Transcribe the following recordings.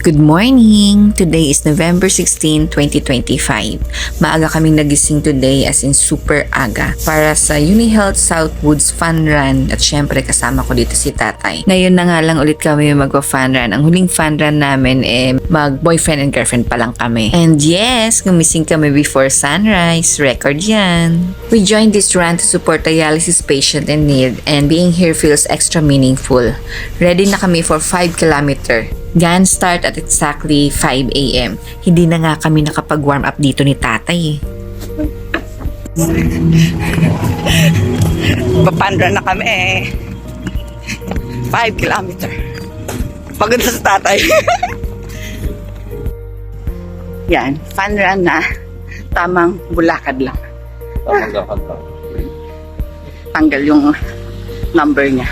Good morning! Today is November 16, 2025. Maaga kaming nagising today as in super aga para sa UniHealth Southwoods Fun Run at syempre kasama ko dito si tatay. Ngayon na nga lang ulit kami magpa-fun run. Ang huling fun run namin mag-boyfriend and girlfriend pa lang kami. And yes, gumising kami before sunrise. Record yan. We joined this run to support dialysis patient in need and being here feels extra meaningful. Ready na kami for 5 kilometer. Gan start at exactly 5 a.m. Hindi na nga kami nakapag-warm up dito ni tatay. Papandra na kami. 5 kilometer. Pagod sa tatay. Yan, fun run na. Tamang bulakad lang. Tamang lakad lang. Tanggal yung number niya.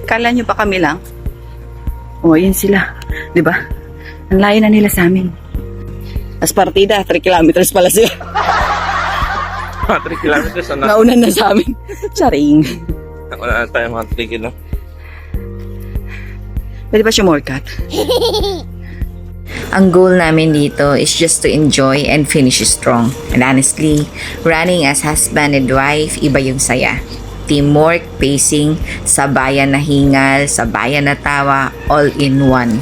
Kala nyo pa kami lang? O, yun sila. Diba? Ang layo na nila sa amin. As partida, 3 kilometers pala sila. 3 kilometers na. Naunan na sa amin. Charing. Wala na tayo mga 3 kilo. Pwede ba siya shortcut? Ang goal namin dito is just to enjoy and finish strong. And honestly, running as husband and wife, iba yung saya. Teamwork, pacing, sabayan na hingal, sabayan na tawa, all in one.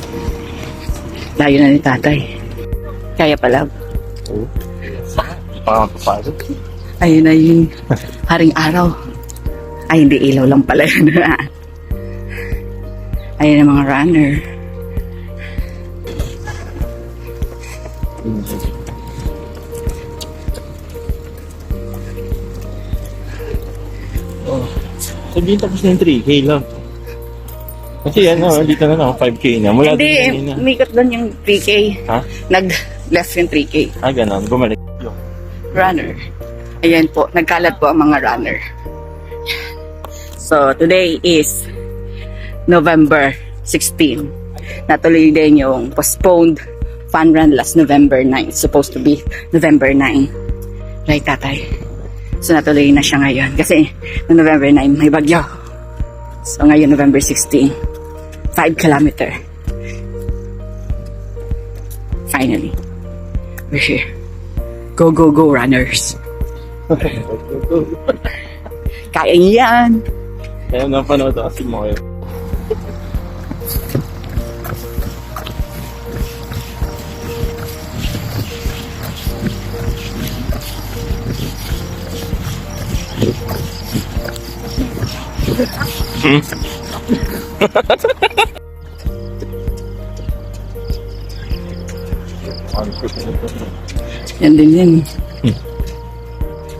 Layo na ni tatay. Kaya pala. Oo. Pangapapasok. Ayun na yung haring araw. Ay, hindi ilaw lang pala yun. Ayun ang mga runner. Sabihin tapos na yung 3K lang. Kasi dito na lang, 5K na. Mula Hindi, din na. umikot doon yung 3K. Ha? Nag-left yung 3K. Ganon. Bumalik. Yung. Runner. Ayan po, nagkalat po ang mga runner. So, today is November 16. Natuloy din yung postponed fun run last November 9. It's supposed to be November 9. Right, tatay? So, natuloy na siya ngayon. Kasi, no November 9, may bagyo. So, ngayon, November 16. 5 kilometer. Finally. We're here. Go, go, go, runners. Kaya yan. Kaya napanood ako si Moyo. Yan din yan.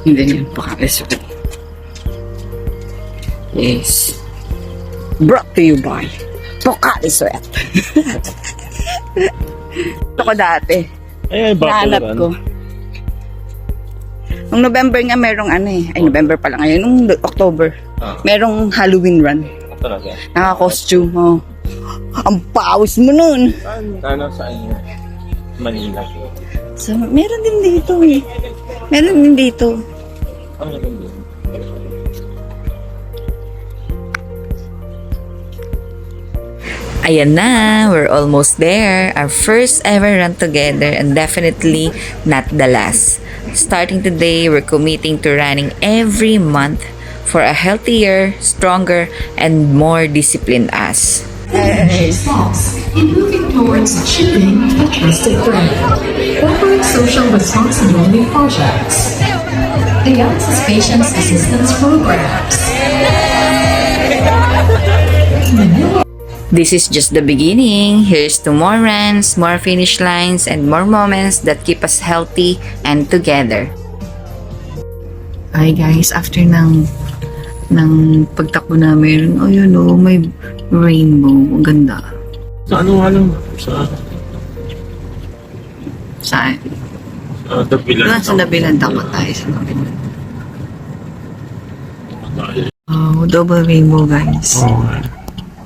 Yan din yan. Pakaliswet. Yes. Brought to you by Pokaliswet. Ito ko dati. Ay, Nahanap ko. Nung November nga merong ay November pala ngayon. Nung October. Merong Halloween run. Talaga. Naka-costume. Oh. Ang pawis mo nun. Saan yun? Manila. So, meron din dito eh. Meron din dito. Meron din. Ayan na, we're almost there. Our first ever run together and definitely not the last. Starting today, we're committing to running every month for a healthier, stronger, and more disciplined us. Steps in moving towards achieving a trusted brand. Corporate social responsibility projects. Dialysis Patients Assistance Programs. This is just the beginning. Here's to more runs, more finish lines, and more moments that keep us healthy and together. Hi guys, after ng pagtakbo namin, may rainbow. Ang ganda. Sa ano nga lang? Saan? Sa Dapilan. Doon sa Dapilan, takot tayo sa Dapilan. Oh, double rainbow guys. Oo.